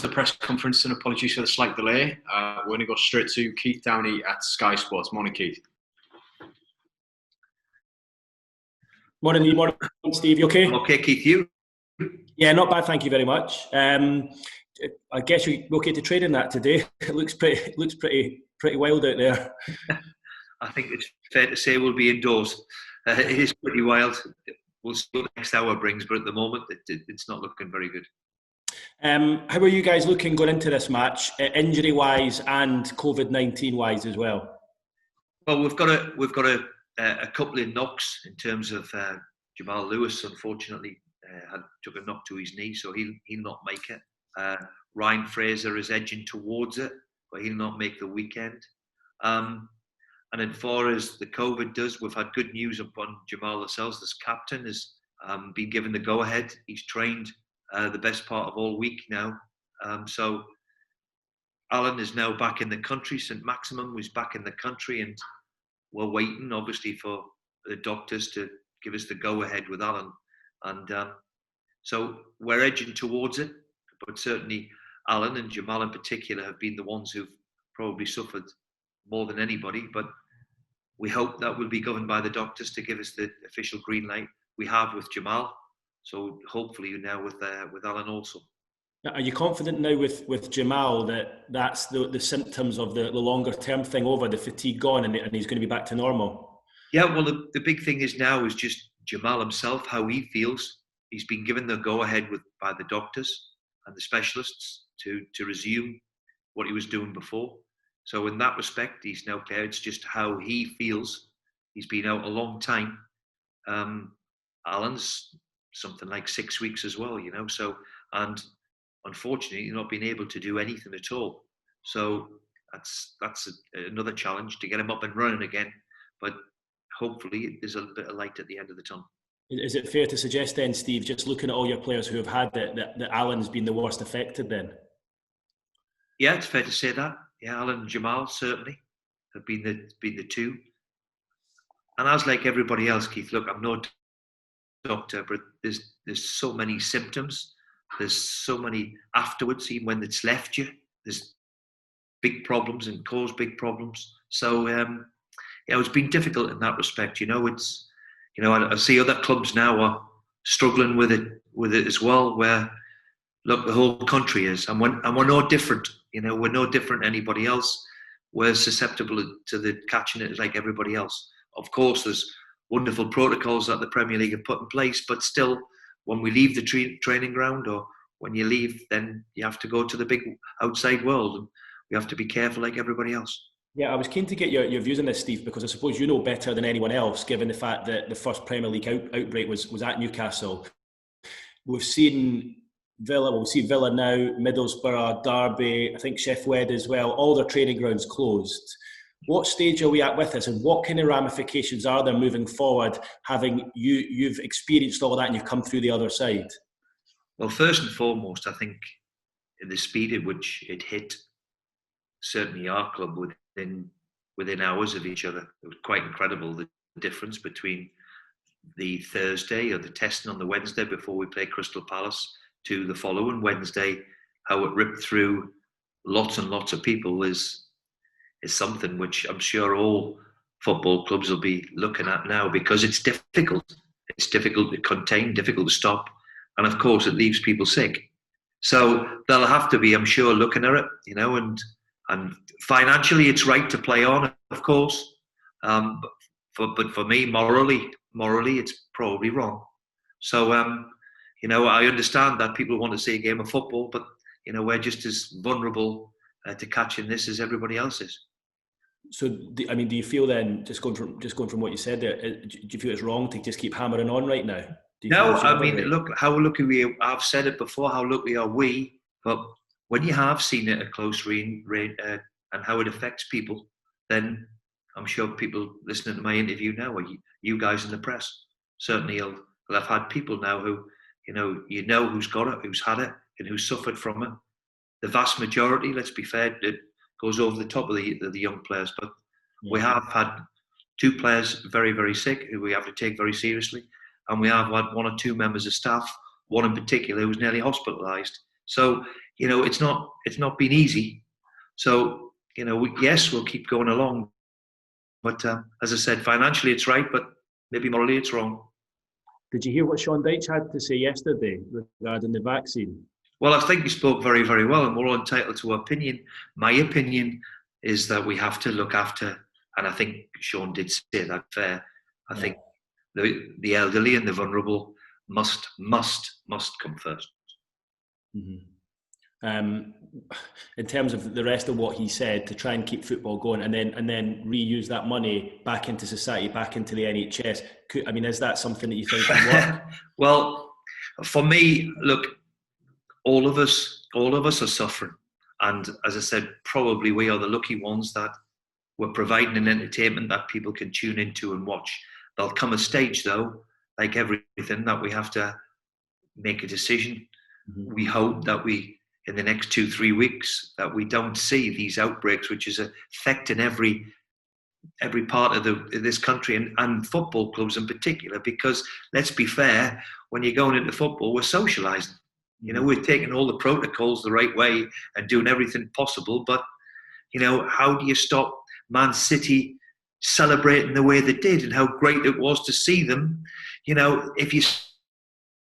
the press conference, and apologies for the slight delay. We're going to go straight to Keith Downey at Sky Sports. Morning, Keith. Morning, Lee. Morning, Steve. You okay? I'm okay, Keith. You? Yeah, not bad. Thank you very much. I guess you're okay to trade in that today. It looks pretty wild out there. I think it's fair to say we'll be indoors. It is pretty wild. We'll see what the next hour brings, but at the moment, it's not looking very good. How are you guys looking going into this match, injury-wise and COVID-19-wise as well? Well, we've got a couple of knocks in terms of Jamal Lewis. Unfortunately, took a knock to his knee, so he'll not make it. Ryan Fraser is edging towards it, but he'll not make the weekend. And as far as the COVID does, we've had good news upon Jamal Lascelles. This captain has been given the go-ahead. He's trained the best part of all week now. So Alan is now back in the country. St. Maximum was back in the country, and we're waiting, obviously, for the doctors to give us the go-ahead with Alan. And so we're edging towards it, but certainly Alan and Jamal in particular have been the ones who've probably suffered more than anybody. But we hope that will be governed by the doctors to give us the official green light. We have with Jamal, so hopefully now with Alan also. Are you confident now with Jamal that that's the symptoms of the longer term thing over, the fatigue gone, and he's going to be back to normal? Yeah, well, the big thing is now is just Jamal himself, how he feels. He's been given the go-ahead by the doctors and the specialists to resume what he was doing before. So in that respect, he's now clear. It's just how he feels. He's been out a long time. Alan's something like 6 weeks as well, So, and unfortunately, not being able to do anything at all. So that's another challenge to get him up and running again. But hopefully, there's a bit of light at the end of the tunnel. Is it fair to suggest then, Steve, just looking at all your players who have had it, that Alan's been the worst affected then? Yeah, it's fair to say that. Yeah, Alan and Jamal certainly have been the two. And as like everybody else, Keith, look, I'm no doctor, but there's so many symptoms. There's so many afterwards, even when it's left you. There's big problems and cause big problems. So it's been difficult in that respect. I see other clubs now are struggling with it as well. Where look, the whole country is, and we're no different. We're no different than anybody else. We're susceptible to the catching it like everybody else. Of course, there's wonderful protocols that the Premier League have put in place, but still, when we leave the training ground or when you leave, then you have to go to the big outside world, and we have to be careful like everybody else. Yeah, I was keen to get your views on this, Steve, because I suppose you know better than anyone else, given the fact that the first Premier League outbreak was at Newcastle. We've seen Villa, we'll see Villa now, Middlesbrough, Derby, I think Sheff Wed as well, all their training grounds closed. What stage are we at with this, and what kind of ramifications are there moving forward, having you've experienced all that and you've come through the other side? Well, first and foremost, I think the speed at which it hit certainly our club within hours of each other. It was quite incredible, the difference between the Thursday or the testing on the Wednesday before we played Crystal Palace to the following Wednesday. How it ripped through lots and lots of people is something which I'm sure all football clubs will be looking at now, because it's difficult. It's difficult to contain, difficult to stop, and of course it leaves people sick. So they'll have to be, I'm sure, looking at it, and financially it's right to play on, of course, but for me, morally it's probably wrong. So I understand that people want to see a game of football, but we're just as vulnerable to catching this as everybody else is. So, do you feel then, just going from what you said there, do you feel it's wrong to just keep hammering on right now? No, look, how lucky we are. I've said it before, how lucky are we? But when you have seen it at close range and how it affects people, then I'm sure people listening to my interview now, or you guys in the press, certainly will have had people now who, who's got it, who's had it, and who's suffered from it. The vast majority, let's be fair, it goes over the top of the young players. But we have had 2 players very, very sick who we have to take very seriously. And we have had 1 or 2 members of staff, one in particular who was nearly hospitalised. So, it's not been easy. So, yes, we'll keep going along. But as I said, financially it's right, but maybe morally it's wrong. Did you hear what Sean Dyche had to say yesterday regarding the vaccine? Well, I think he spoke very, very well, and we're all entitled to opinion. My opinion is that we have to look after, and I think Sean did say that fair. I think the elderly and the vulnerable must come first. Mm-hmm. In terms of the rest of what he said, to try and keep football going, and then reuse that money back into society, back into the NHS. Is that something that you think would work? Well, for me, look, all of us are suffering, and as I said, probably we are the lucky ones that we're providing an entertainment that people can tune into and watch. There'll come a stage, though, like everything, that we have to make a decision. Mm-hmm. We hope that in the next 2-3 weeks, that we don't see these outbreaks, which is affecting every part of this country and football clubs in particular. Because let's be fair, when you're going into football, we're socialising. We're taking all the protocols the right way and doing everything possible. But how do you stop Man City celebrating the way they did and how great it was to see them? If you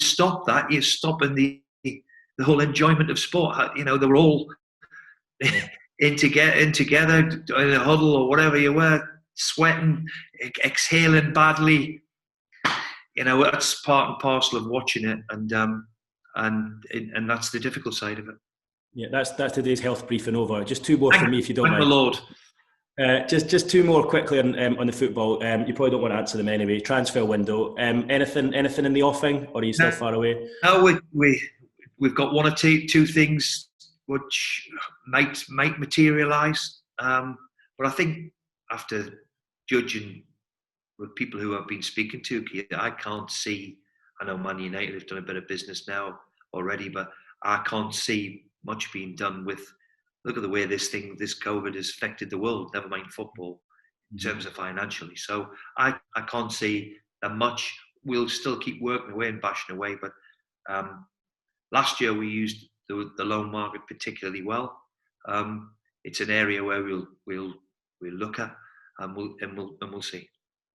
stop that, you're stopping the whole enjoyment of sport. They were all in together in a huddle or whatever you were, sweating, exhaling badly. That's part and parcel of watching it, and that's the difficult side of it. Yeah, that's today's health briefing over. Just two more from me, if you don't mind. Thank the Lord. Just two more quickly on the football. You probably don't want to answer them anyway. Transfer window. Anything in the offing, or are you still far away? No, we've got one or two things which might materialise. But I think after judging with people who I've been speaking to, I can't see. I know Man United have done a bit of business now already, but I can't see much being done with. Look at the way this COVID has affected the world, never mind football, in terms of financially. So I can't see that much. We'll still keep working away and bashing away. But last year we used the loan market particularly well. It's an area where we'll look at and we'll see.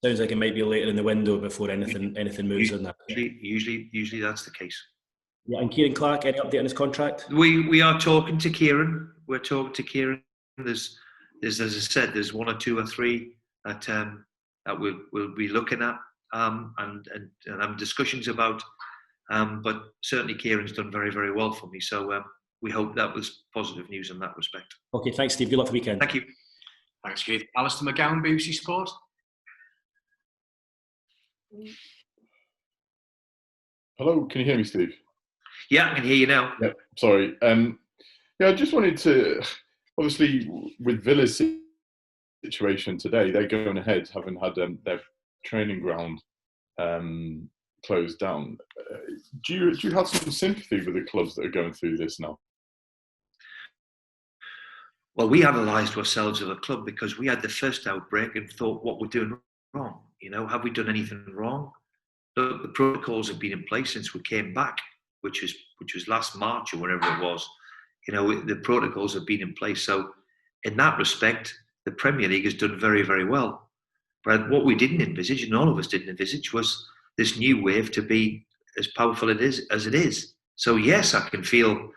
Sounds like it might be later in the window before anything moves on that. Usually that's the case. Yeah, and Kieran Clark, any update on his contract? We are talking to Kieran. We're talking to Kieran. There's as I said, there's one or two or three that we'll be looking at and have discussions about. But certainly Kieran's done very, very well for me. So we hope that was positive news in that respect. Okay, thanks, Steve. Good luck for the weekend. Thank you. Thanks, Keith. Alistair McGowan, BBC Sport. Hello, can you hear me, Steve? Yeah, I can hear you now. Yeah, sorry. I just wanted to, obviously, with Villa's situation today, they're going ahead, having had their training ground closed down. Do you have some sympathy with the clubs that are going through this now? Well, we analysed ourselves as a club because we had the first outbreak and thought, what we're doing wrong? Have we done anything wrong? Look, the protocols have been in place since we came back, which was last March or whatever it was. The protocols have been in place. So in that respect, the Premier League has done very, very well. But what we didn't envisage, and all of us didn't envisage, was this new wave to be as powerful as it is. So yes, I can feel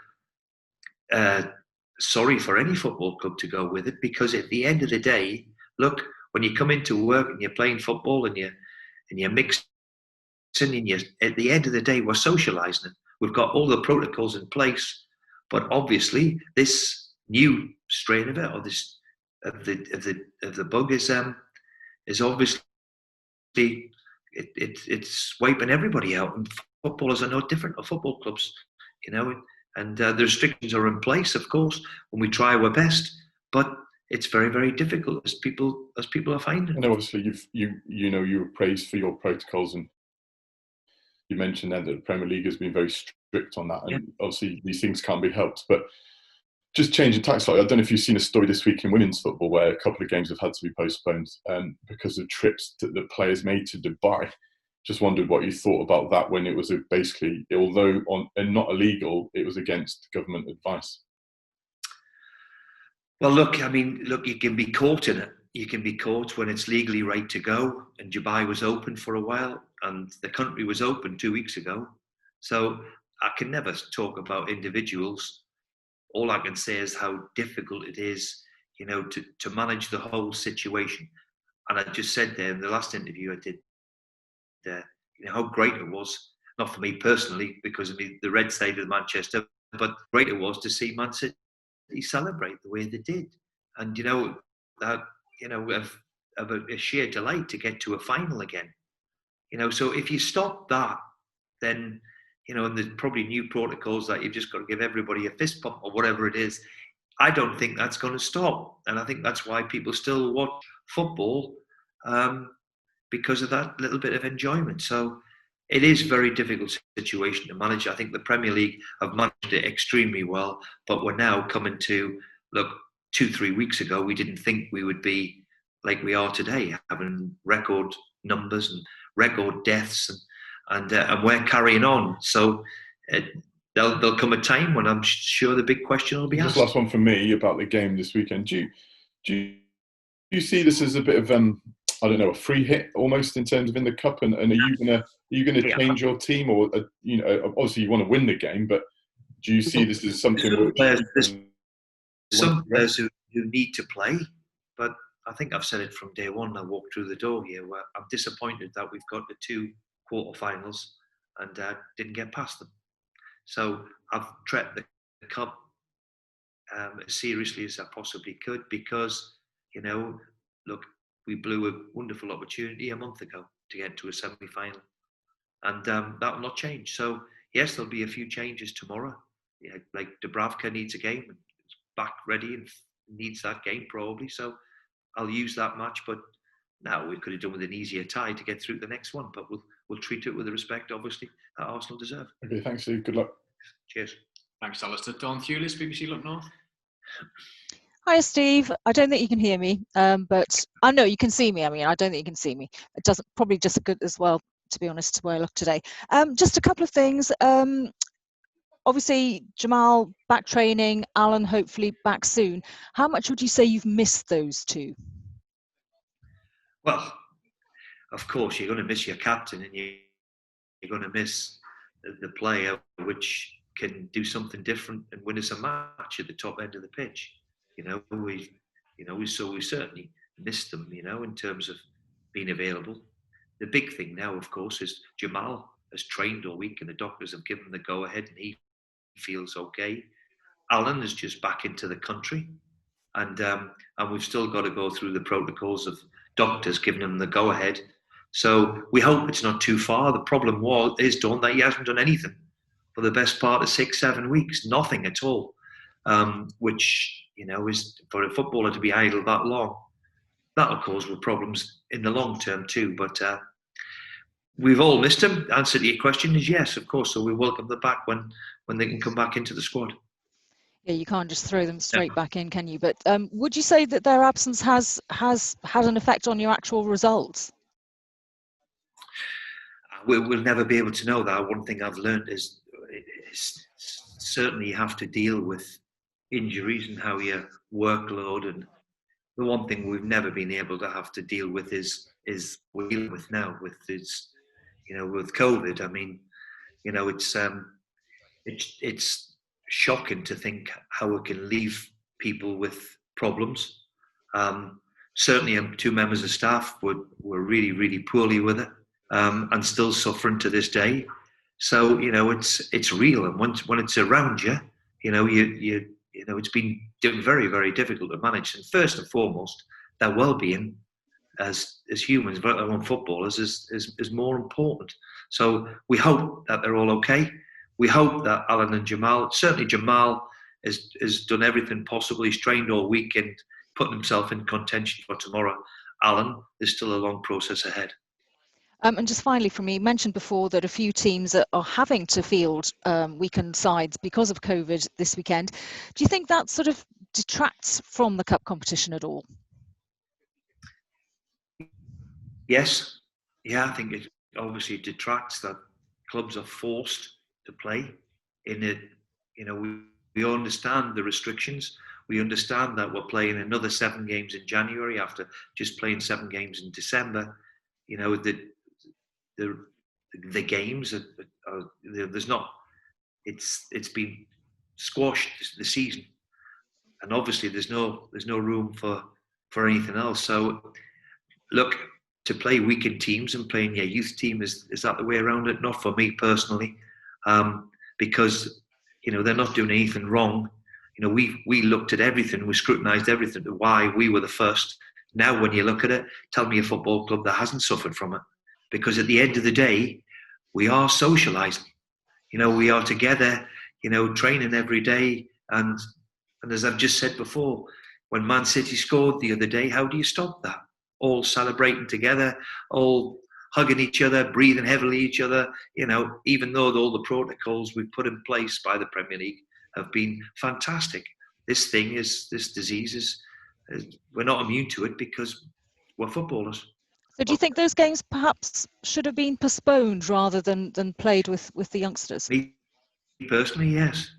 sorry for any football club to go with it, because at the end of the day, look, when you come into work and you're playing football and you're mixing, and at the end of the day, we're socialising it. We've got all the protocols in place, but obviously this new strain of it, or this of the bug, is obviously it's wiping everybody out. And footballers are no different to football clubs, And the restrictions are in place, of course, when we try our best, but it's very, very difficult as people are finding. And obviously, you were praised for your protocols, and you mentioned then that the Premier League has been very strict on that, and obviously these things can't be helped. But just changing tack slightly, I don't know if you've seen a story this week in women's football where a couple of games have had to be postponed because of trips that the players made to Dubai. just wondered what you thought about that when it was basically, although and not illegal, it was against government advice. Well, look, you can be caught in it. You can be caught when it's legally right to go. And Dubai was open for a while, and the country was open 2 weeks ago. So I can never talk about individuals. All I can say is how difficult it is, to manage the whole situation. And I just said there in the last interview I did, how great it was, not for me personally, because of the red side of Manchester, but great it was to see Man City celebrate the way they did. And, of a sheer delight to get to a final again. So if you stop that, then, and there's probably new protocols that you've just got to give everybody a fist pump or whatever it is. I don't think that's going to stop. And I think that's why people still watch football, because of that little bit of enjoyment. So it is a very difficult situation to manage. I think the Premier League have managed it extremely well, but we're now coming to, look, 2-3 weeks ago, we didn't think we would be like we are today, having record numbers and record deaths, and we're carrying on. So there'll come a time when I'm sure the big question will be asked. Just last one from me about the game this weekend. Do you see this as a bit of I don't know, a free hit almost in terms of in the cup? And are you gonna change your team, or obviously you want to win the game, but do you see this as something? Some players who need to play, but I think I've said it from day one. I walked through the door here where I'm disappointed that we've got the 2 quarterfinals and didn't get past them. So I've treated the cup as seriously as I possibly could, because look, we blew a wonderful opportunity a month ago to get to a semi-final, and that will not change. So yes, there'll be a few changes tomorrow. Yeah, like Dubravka needs a game, and is back ready and needs that game probably. So I'll use that match. But now we could have done with an easier tie to get through the next one. But we'll treat it with the respect, obviously, that Arsenal deserve. Okay, thanks, Steve. Good luck. Cheers. Thanks, Alistair. Dawn Thewlis, BBC Look North. Hi, Steve. I don't think you can hear me, but I know you can see me. I don't think you can see me. It doesn't, probably just good as well, to be honest, where I look today. Just a couple of things. Obviously, Jamal back training, Alan hopefully back soon. How much would you say you've missed those two? Well, of course, you're going to miss your captain, and you're going to miss the player which can do something different and win us a match at the top end of the pitch. We certainly missed them, in terms of being available. The big thing now, of course, is Jamal has trained all week and the doctors have given the go-ahead and he feels okay. Alan is just back into the country, and we've still got to go through the protocols of doctors giving him the go-ahead. So we hope it's not too far. The problem is, Dawn, that he hasn't done anything for the best part of 6-7 weeks, nothing at all, which, is for a footballer to be idle that long, that'll cause problems in the long term too. But we've all missed him. The answer to your question is yes, of course. So we welcome them back when they can come back into the squad. Yeah, you can't just throw them straight back in, can you? But would you say that their absence has had an effect on your actual results? We'll never be able to know that. One thing I've learned is certainly you have to deal with injuries and how your workload, and the one thing we've never been able to have to deal with is we're dealing with now with this, with COVID. It's shocking to think how it can leave people with problems. Certainly 2 members of staff were really, really poorly with it, and still suffering to this day. So, it's real. And when it's around you, it's been very, very difficult to manage. And first and foremost, their well-being as humans, let alone footballers, is more important. So we hope that they're all okay. We hope that Alan and Jamal, certainly Jamal, has done everything possible. He's trained all week and putting himself in contention for tomorrow. Alan, there's still a long process ahead. And just finally from me, you mentioned before that a few teams are having to field weakened sides because of COVID this weekend. Do you think that sort of detracts from the cup competition at all? Yes. Yeah, I think obviously detracts that clubs are forced to play in it. We understand the restrictions. We understand that we're playing another 7 games in January after just playing 7 games in December. The games there's not. It's been squashed the season, and obviously there's no room for anything else. So look, to play weekend teams and playing your youth team is that the way around it? Not for me personally, because they're not doing anything wrong. We looked at everything, we scrutinised everything, why we were the first. Now, when you look at it, tell me a football club that hasn't suffered from it, because at the end of the day, we are socialising. We are together. Training every day, and as I've just said before, when Man City scored the other day, how do you stop that? All celebrating together, all hugging each other, breathing heavily each other. Even though all the protocols we've put in place by the Premier League have been fantastic, this disease is we're not immune to it because we're footballers. So do you think those games perhaps should have been postponed rather than played with the youngsters? Me personally, yes.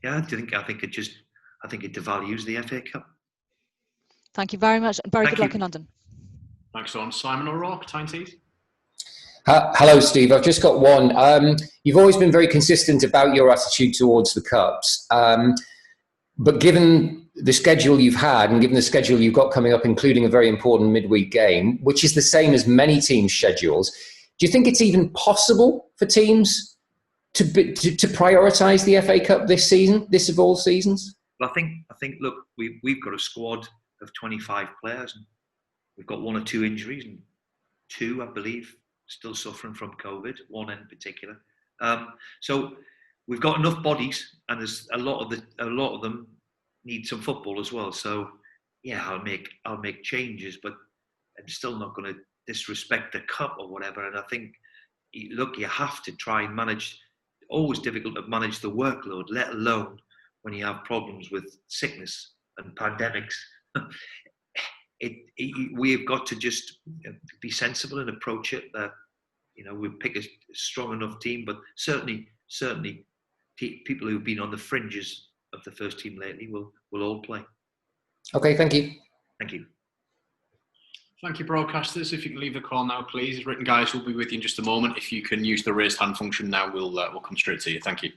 Yeah, I think it devalues the FA Cup. Thank you very much, and very good luck in London. Thanks, Sean. Simon O'Rourke, Tyne-Tees. Hello, Steve. I've just got one. You've always been very consistent about your attitude towards the Cups. But given the schedule you've had and given the schedule you've got coming up, including a very important midweek game, which is the same as many teams' schedules, do you think it's even possible for teams to prioritise the FA Cup this season, this of all seasons? Well, I think. Look, we've got a squad of 25 players, and we've got 1 or 2 injuries, and 2, I believe, still suffering from COVID. 1 in particular. So we've got enough bodies, and there's a lot of them need some football as well. So yeah, I'll make changes, but I'm still not going to disrespect the cup or whatever. And I think, look, you have to try and manage. Always difficult to manage the workload, let alone when you have problems with sickness and pandemics. We've got to just be sensible and approach it. That we pick a strong enough team, but certainly people who've been on the fringes of the first team lately will all play. Okay, thank you. Thank you. Thank you, broadcasters. If you can leave the call now, please. Written guys will be with you in just a moment. If you can use the raised hand function now, we'll come straight to you. Thank you.